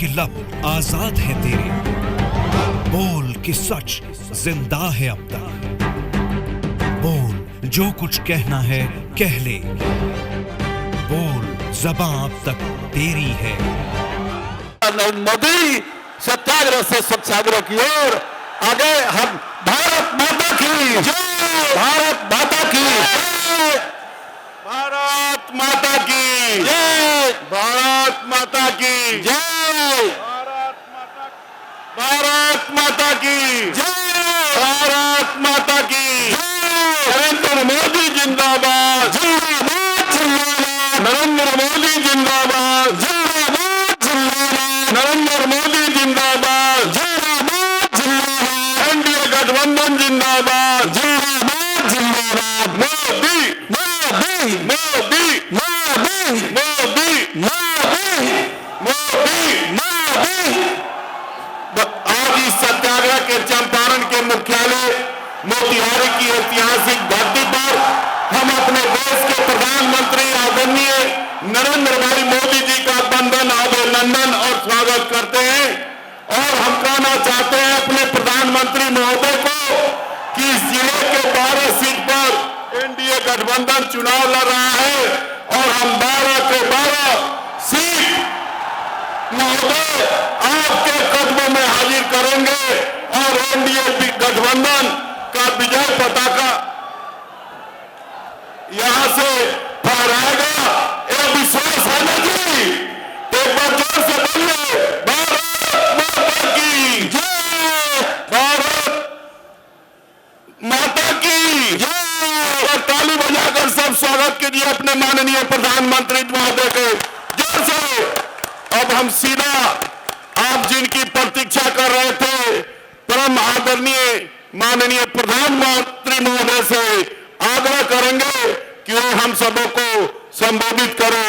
के लब आजाद है तेरे, बोल कि सच जिंदा है अब तक, बोल जो कुछ कहना है कह ले, बोल ज़बां अब तक तेरी है। नरेंद्र मोदी सत्याग्रह से सत्याग्रह की ओर आगे हम भारत माता की जय, भारत माता की जय, भारत माता की जय, भारत माता की जय, भारत माता की जय, भारत माता की जय, नरेंद्र मोदी जिंदाबाद, जिंदाबाद जिंदाबाद, नरेंद्र मोदी जिंदाबाद, जिंदाबाद जिंदाबाद, नरेंद्र मोदी जिंदाबाद, जिंदाबाद जिंदाबाद, एनडीए गठबंधन जिंदाबाद, जिंदाबाद जिंदाबाद, मोदी मोदी मोदी मोदी मोदी मोदी मोदी मोदी। आज इस सत्याग्रह के चंपारण के मुख्यालय मोतिहारी की ऐतिहासिक धरती पर हम अपने देश के प्रधानमंत्री आदरणीय नरेंद्र भाई मोदी जी का वंदन, अभिनंदन और स्वागत करते हैं। और हम कहना चाहते हैं अपने प्रधानमंत्री महोदय को कि इस जिले के 12 सीट पर एनडीए गठबंधन चुनाव लड़ रहा है और हम 12 के 12 सीट महोदय आपके कदमों में हाजिर करेंगे और एनडीए गठबंधन का विजय पताका यहां से फहराएगा। यह विश्वास है ना जी? एक बार जोर से बोलिए, भारत माता की जय, भारत माता की जय। और ताली बजाकर सब स्वागत कीजिए अपने माननीय प्रधानमंत्री महोदय के जोर से। अब हम सीधा आप जिनकी प्रतीक्षा कर रहे थे परम आदरणीय माननीय प्रधानमंत्री महोदय से आग्रह करेंगे कि वो हम सबों को संबोधित करें।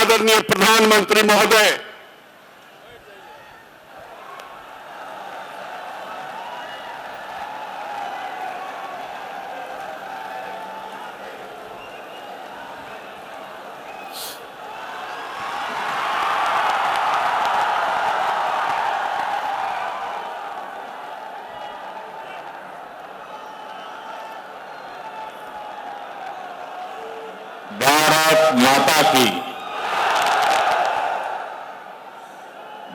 आदरणीय प्रधानमंत्री महोदय। भारत माता की,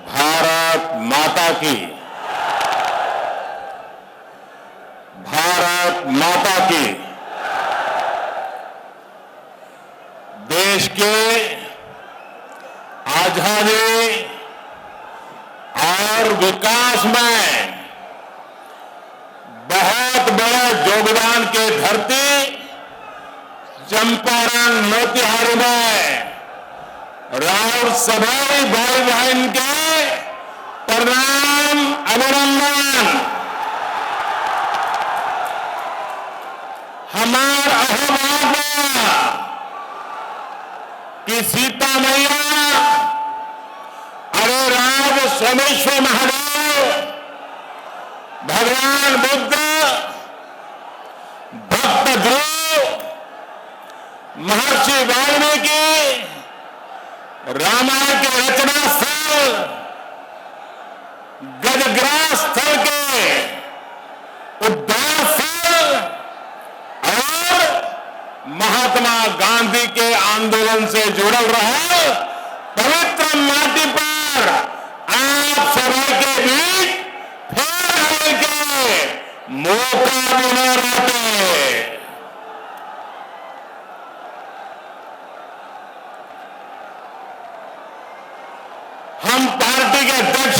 भारत माता की, भारत माता की। देश के आजादी और विकास में बहुत बड़ा योगदान के धरती चंपारण मोतिहारी में राउर सभी भाई बहन के प्रणाम, अभिनंदन। हमार अहम कि सीता मैया अरे राम सोमेश्वर महादेव, भगवान बुद्ध, भक्त ध्रुव, महर्षि वाल्मीकि रामायण के रचना स्थल गजग्रास स्थल के उद्धार स्थल और महात्मा गांधी के आंदोलन से जुड़ल रहे पवित्र माटी पर आप सभी के बीच फिर आने के मौका भी न रहते। हम पार्टी के अध्यक्ष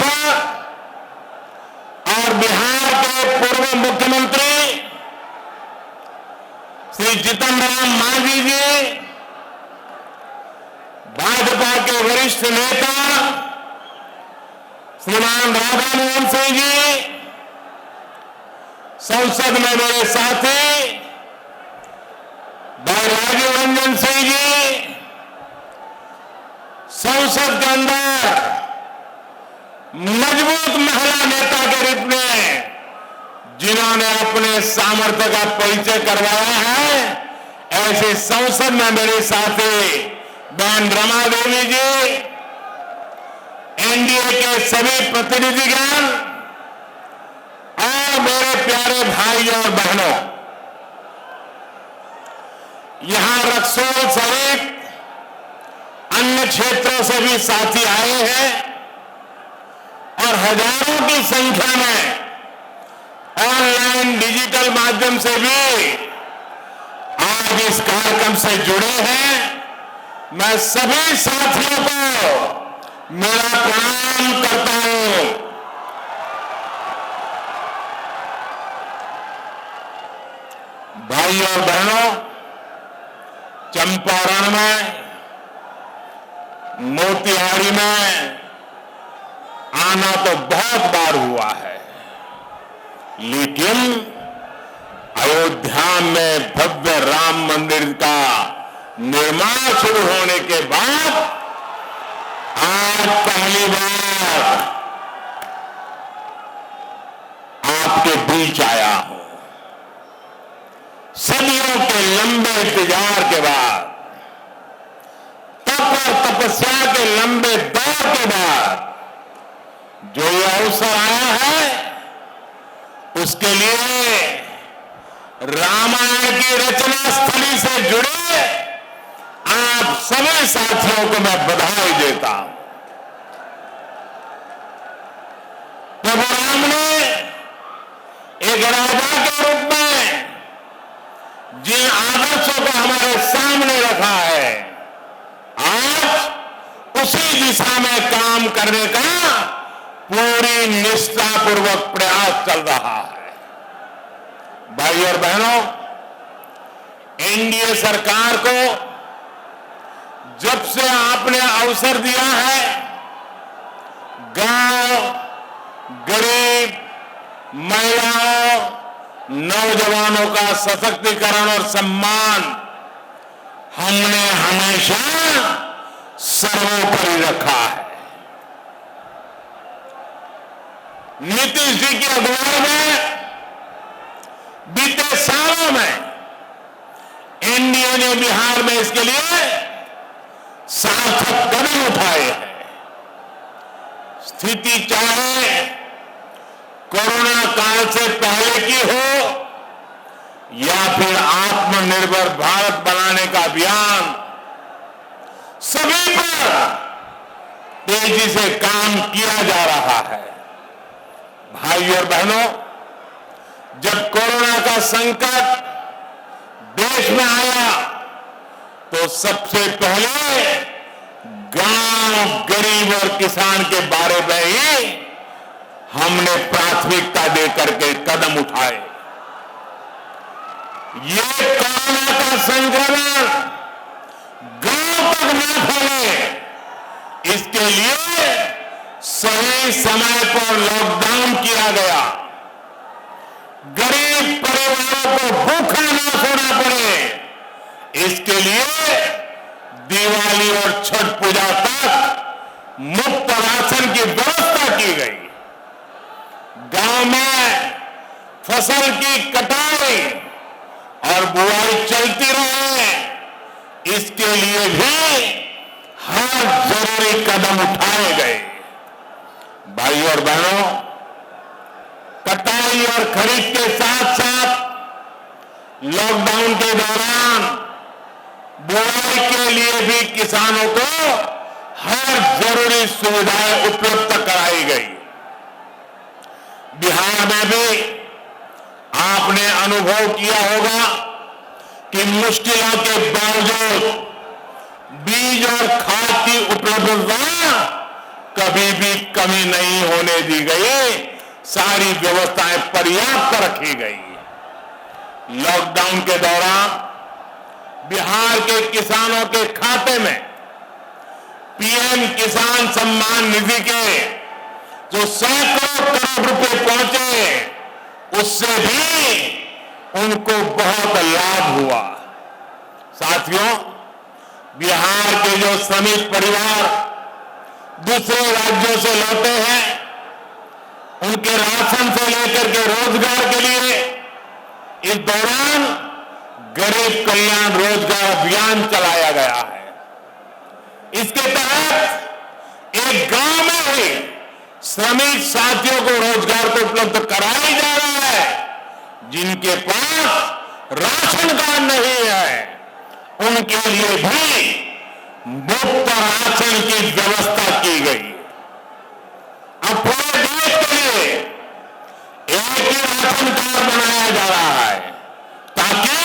और बिहार के पूर्व मुख्यमंत्री श्री जीतन राम मांझी जी, भाजपा के वरिष्ठ नेता श्रीमान राधा मोहन सिंह जी, संसद में मेरे साथी भाई राजीव रंजन सिंह जी, संसद के अंदर मजबूत महिला नेता के रूप में जिन्होंने अपने सामर्थ्य का परिचय करवाया है, ऐसे संसद में मेरे साथी बहन रमा देवी जी, एनडीए के सभी प्रतिनिधिगण और मेरे प्यारे भाइयों और बहनों, यहां रक्सौल सहित अन्य क्षेत्रों से भी साथी आए हैं और हजारों की संख्या में ऑनलाइन डिजिटल माध्यम से भी आज इस कार्यक्रम से जुड़े हैं। मैं सभी साथियों को मेरा प्रणाम करता हूं। भाइयों और बहनों, चंपारण में, मोतिहारी में आना तो बहुत बार हुआ है, लेकिन अयोध्या में भव्य राम मंदिर का निर्माण शुरू होने के बाद आज पहली बार आपके बीच आया हूं। सदियों के लंबे इंतजार के बाद, तप और तपस्या के लंबे दौर के बाद जो ये अवसर आया है, उसके लिए रामायण की रचना स्थली से जुड़े आप सभी साथियों को मैं बधाई देता हूं। प्रभु राम ने एक राजा के रूप में जिन आदर्शों को हमारे सामने रखा है, आज उसी दिशा में काम करने का पूरी निष्ठापूर्वक प्रयास चल रहा है। भाई और बहनों, एनडीए सरकार को जब से आपने अवसर दिया है, गांव, गरीब, महिलाओं, नौजवानों का सशक्तिकरण और सम्मान हमने हमेशा सर्वोपरि रखा है। नीतीश जी की अगुवाई में बीते सालों में एनडीए ने बिहार में इसके लिए सार्थक कदम उठाए हैं। स्थिति चाहे कोरोना काल से पहले की हो या फिर आत्मनिर्भर भारत बनाने का अभियान, सभी पर तेजी से काम किया जा रहा है। भाइयों और बहनों, जब कोरोना का संकट देश में आया तो सबसे पहले गांव, गरीब और किसान के बारे में ही हमने प्राथमिकता देकर के कदम उठाए। ये कोरोना का संक्रमण गांव तक न फैले, इसके लिए सही समय पर लॉकडाउन किया गया। गरीब परिवारों को भूखा न सोना पड़े, इसके लिए दिवाली और छठ पूजा तक मुफ्त राशन की व्यवस्था की गई। गांव में फसल की कटाई और बुआई चलती रहे, इसके लिए भी हर जरूरी कदम उठाए गए। भाइयों और बहनों, कटाई और खरीद के साथ साथ लॉकडाउन के दौरान बुआई के लिए भी किसानों को हर जरूरी सुविधाएं उपलब्ध कराई गई। बिहार में भी आपने अनुभव किया होगा कि मुश्किलों के बावजूद बीज और खाद की उपलब्धता कभी भी कमी नहीं होने दी गई। सारी व्यवस्थाएं पर्याप्त रखी गई। लॉकडाउन के दौरान बिहार के किसानों के खाते में पीएम किसान सम्मान निधि के जो सैकड़ों करोड़ रुपए पहुंचे, उससे भी उनको बहुत लाभ हुआ। साथियों, बिहार के जो श्रमिक परिवार दूसरे राज्यों से लौटे हैं, उनके राशन से लेकर के रोजगार के लिए इस दौरान गरीब कल्याण रोजगार अभियान चलाया गया है। इसके तहत एक गांव में ही श्रमिक साथियों को रोजगार तो उपलब्ध कराया ही जा रहा है। जिनके पास राशन कार्ड नहीं है उनके लिए भी मुफ्त राशन की व्यवस्था की गई। अब पूरे देश के लिए एक ही राशन कार्ड बनाया जा रहा है ताकि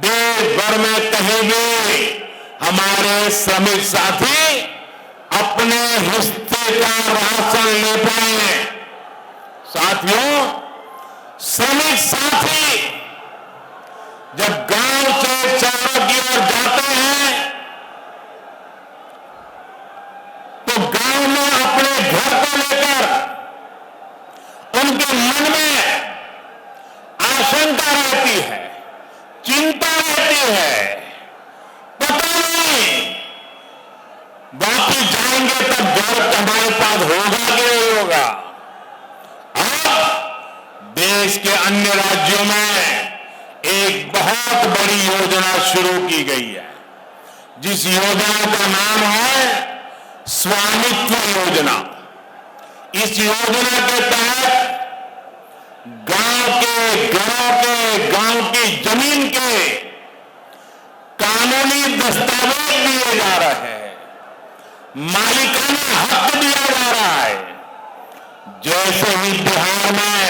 देश भर में कहीं भी हमारे श्रमिक साथी अपने हिस्से का राशन ले पाए। साथियों, श्रमिक साथी जब गांव से शहरों की ओर जाते हैं तो गांव में अपने घर को लेकर उनके मन में आशंका रहती है, चिंता रहती है। पता नहीं वापिस जाएंगे तब घर हमारे पास होगा कि नहीं होगा। अब देश के अन्य राज्यों में एक बहुत बड़ी योजना शुरू की गई है, जिस योजना का नाम है स्वामित्व योजना। इस योजना के तहत गांव के घरों के, गांव की जमीन के कानूनी दस्तावेज दिए जा रहे हैं, मालिकाना हक दिया जा रहा है। जैसे ही बिहार में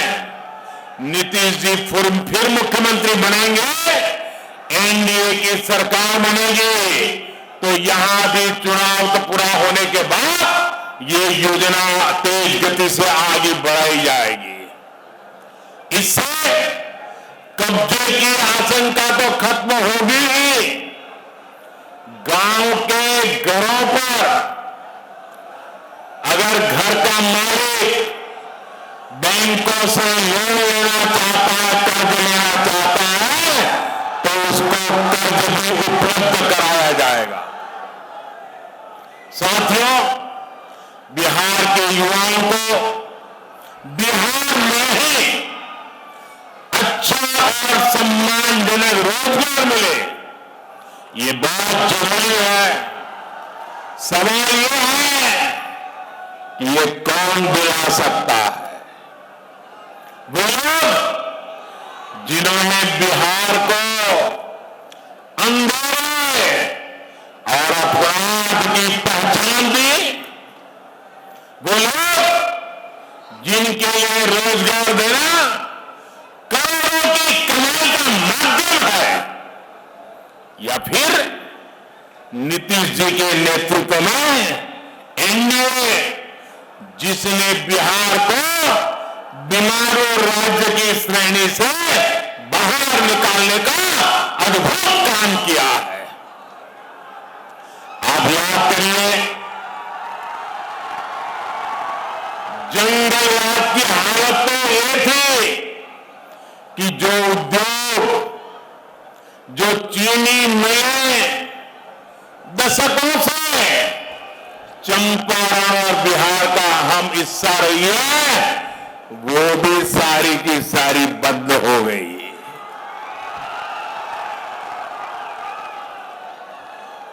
नीतीश जी फिर मुख्यमंत्री बनेंगे, एनडीए की सरकार बनेगी, तो यहां भी चुनाव तो पूरा होने के बाद ये योजना तेज गति से आगे बढ़ाई जाएगी। इससे कब्जे की आशंका तो खत्म होगी ही, गांव के घरों पर अगर घर का मालिक बैंकों से लोन लेना चाहता है, कर्ज लेना चाहता है, तो उसको कर्ज भी उपलब्ध कराया जाएगा। साथियों, बिहार के युवाओं को बिहार में ही अच्छा और सम्मानजनक रोजगार मिले, ये बहुत जरूरी है। सवाल यह है कि ये कौन दिला सकता है? वो लोग जिन्होंने बिहार को अंधेरे और अपराध की पहचान दी, वो लोग जिनके लिए रोजगार देना करोड़ों की कमाई का माध्यम है, या फिर नीतीश जी के नेतृत्व में एनडीए जिसने बिहार को बीमारू राज्य की श्रेणी से बाहर निकालने का अद्भुत काम किया है। आप याद करिए, जंगलराज की हालत तो ये थी कि जो उद्योग, जो चीनी मिलें दशकों से चंपारण और बिहार का हम हिस्सा रही है, वो भी सारी की सारी बंद हो गई।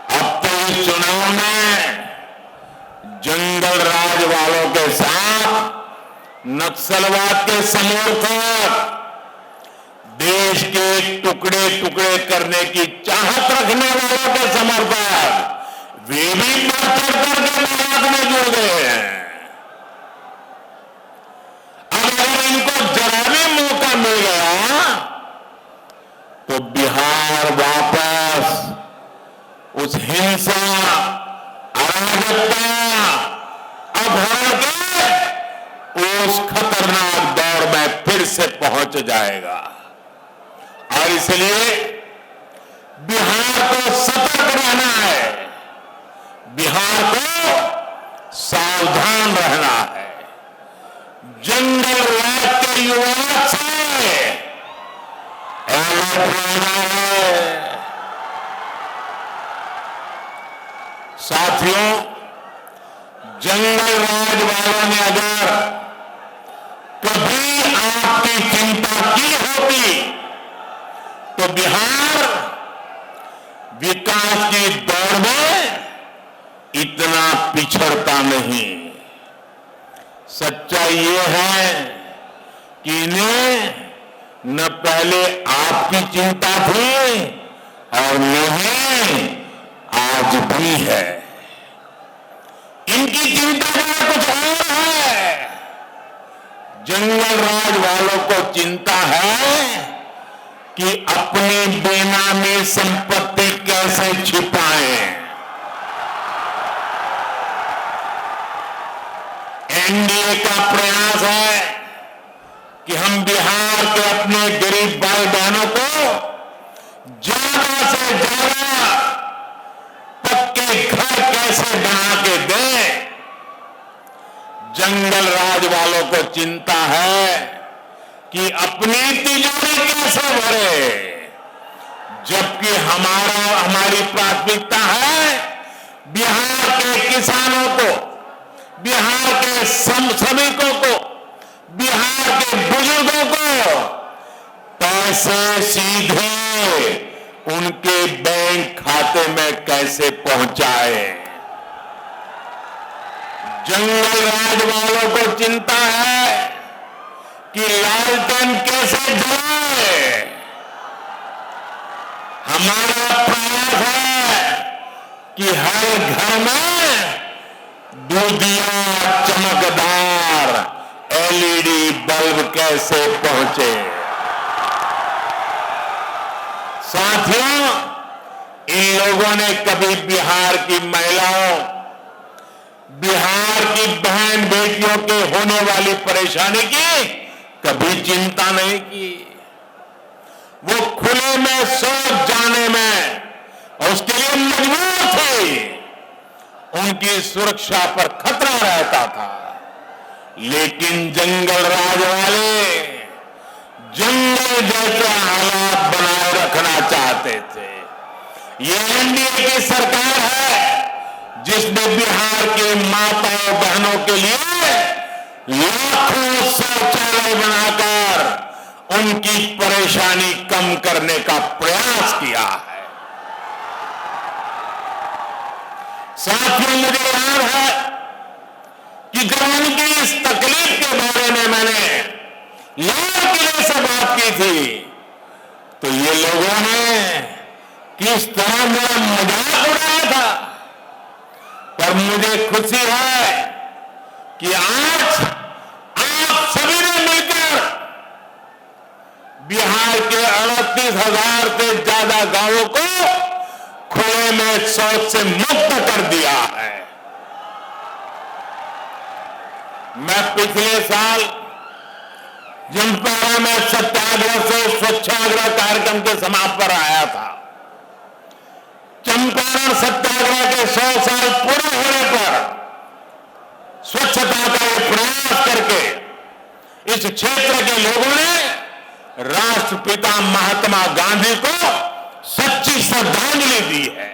अब तो इस चुनाव में जंगल राज वालों के साथ नक्सलवाद के समर्थक, देश के टुकड़े टुकड़े करने की चाहत रखने वालों के समर्थक, वे भी बढ़ चढ़ करके बात में जुड़ गए हैं। अगर इनको जरा भी मौका मिल गया तो बिहार वापस उस हिंसा, अराजकता, अपहरण के उस खतरनाक दौर में फिर से पहुंच जाएगा। और इसलिए बिहार को सतर्क रहना है, बिहार को सावधान रहना है। जंगल राज के युवाओं से अलर्ट रहना है। साथियों, जंगल राज वालों ने अगर कभी आपकी चिंता की होती तो बिहार विकास की दौड़ में इतना पिछड़ता नहीं। सच्चाई ये है कि इन्हें न पहले आपकी चिंता थी और न ही आज भी है। इनकी चिंता कुछ और है। जंगल राज वालों को चिंता है कि अपनी बेनामी संपत्ति कैसे छिपाएं। एनडीए का प्रयास है कि हम बिहार के अपने गरीब भाई बहनों को ज्यादा से ज्यादा पक्के घर कैसे बना के दें। जंगल राज वालों को चिंता है कि अपनी तिजोरी कैसे भरे, जबकि हमारी प्राथमिकता है बिहार के किसानों को, बिहार के श्रमिकों को, बिहार के बुजुर्गों को पैसे सीधे उनके बैंक खाते में कैसे पहुंचाए। जंगल राज वालों को चिंता है कि लालटेन कैसे जलाए। हमारा प्रयास है कि हर घर में दूधिया चमकदार एलईडी बल्ब कैसे पहुंचे। साथियों, इन लोगों ने कभी बिहार की महिलाओं, बिहार की बहन बेटियों के होने वाली परेशानी की कभी चिंता नहीं की। वो खुले में शौच जाने में और उसके लिए मजबूर थे। उनकी सुरक्षा पर खतरा रहता था, लेकिन जंगल राज वाले जंगल जैसे हालात बनाए रखना चाहते थे। ये एनडीए की सरकार है जिसने बिहार के माताओं बहनों के लिए लाखों शौचालय बनाकर उनकी परेशानी कम करने का प्रयास किया है। साथियों, मुझे याद है कि जब उनकी इस तकलीफ के बारे में मैंने लाल किले से बात की थी तो ये लोगों ने किस तरह मेरा मजाक उड़ाया था। पर मुझे खुशी है कि आज आप सभी ने मिलकर बिहार के 38,000 से ज्यादा गांवों को खुले में शौच से मुक्त कर दिया है। मैं पिछले साल चंपारण में सत्याग्रह से स्वच्छाग्रह कार्यक्रम के समाप्त पर आया था। चंपारण सत्याग्रह के 100 साल पूरे होने पर स्वच्छता का एक प्रयास करके इस क्षेत्र के लोगों ने राष्ट्रपिता महात्मा गांधी को सच्ची श्रद्धांजलि दी है।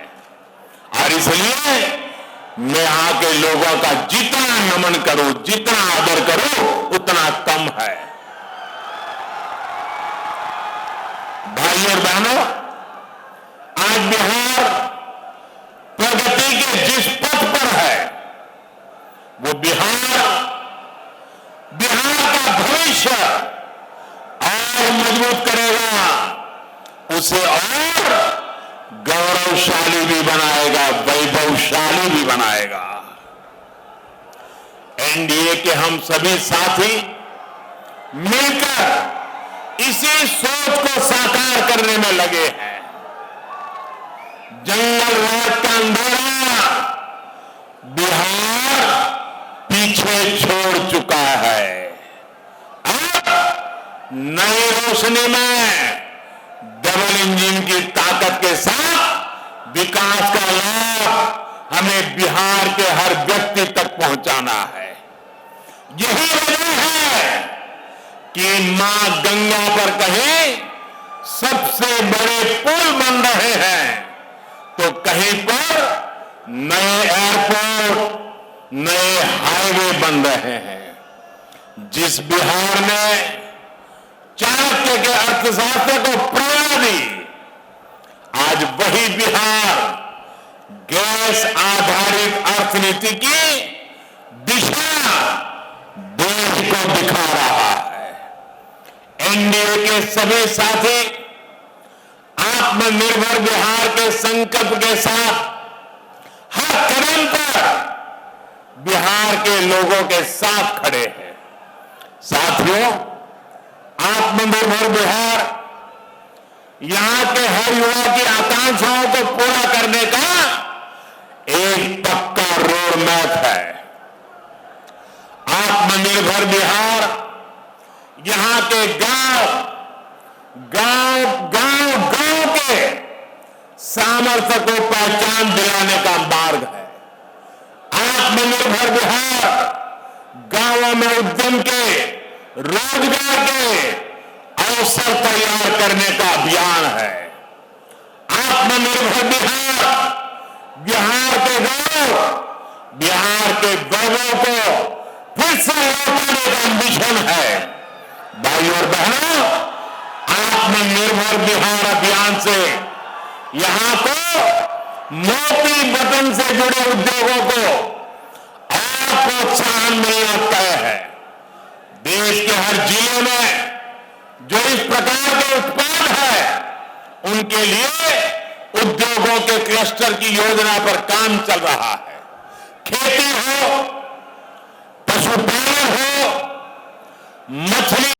और इसलिए मैं यहां के लोगों का जितना नमन करूं, जितना आदर करूं, उतना कम है। भाइयों और बहनों, आज बिहार प्रगति के जिस पथ पर है वो बिहार का भविष्य और मजबूत करेगा, उसे और गौरवशाली भी बनाएगा, वैभवशाली भी बनाएगा। एनडीए के हम सभी साथी मिलकर इसी सोच को साकार करने में लगे हैं। जंगल राज का अंधेरा बिहार पीछे छोड़ चुका है। अब नई रोशनी में डबल इंजन की ताकत के साथ विकास का लाभ हमें बिहार के हर व्यक्ति तक पहुंचाना है। यही वजह है कि मां गंगा पर कहीं सबसे बड़े पुल बन रहे हैं तो कहीं पर नए एयरपोर्ट, नए हाईवे बन रहे हैं। जिस बिहार ने चाणक्य के अर्थशास्त्र को प्रेरणा दी, आज वही बिहार गैस आधारित स्थिति की दिशा देश को दिखा रहा है। एनडीए के सभी साथी आत्मनिर्भर बिहार के संकल्प के साथ हर कदम पर बिहार के लोगों के साथ खड़े हैं। साथियों, आत्मनिर्भर बिहार यहां के हर युवा की आकांक्षाओं को पूरा करने का एक पक्का रोड मैप है। आत्मनिर्भर बिहार यहां के गांव के सामर्थ्य को पहचान दिलाने का मार्ग है। आत्मनिर्भर बिहार गांवों में उद्यम के, रोजगार के अवसर तैयार करने का अभियान है। आत्मनिर्भर बिहार बिहार के गौरव, बिहार के गौरव को फिर से लौटाने का मिशन है। भाइयों और बहनों, आत्मनिर्भर बिहार अभियान से यहां को मोती बटन से जुड़े उद्योगों को और प्रोत्साहन मिलना तय है। देश के हर जिले में जो इस प्रकार के उत्पाद है, उनके लिए उद्योगों के क्लस्टर की योजना पर काम चल रहा है। खेती हो, पशुपालन हो, मछली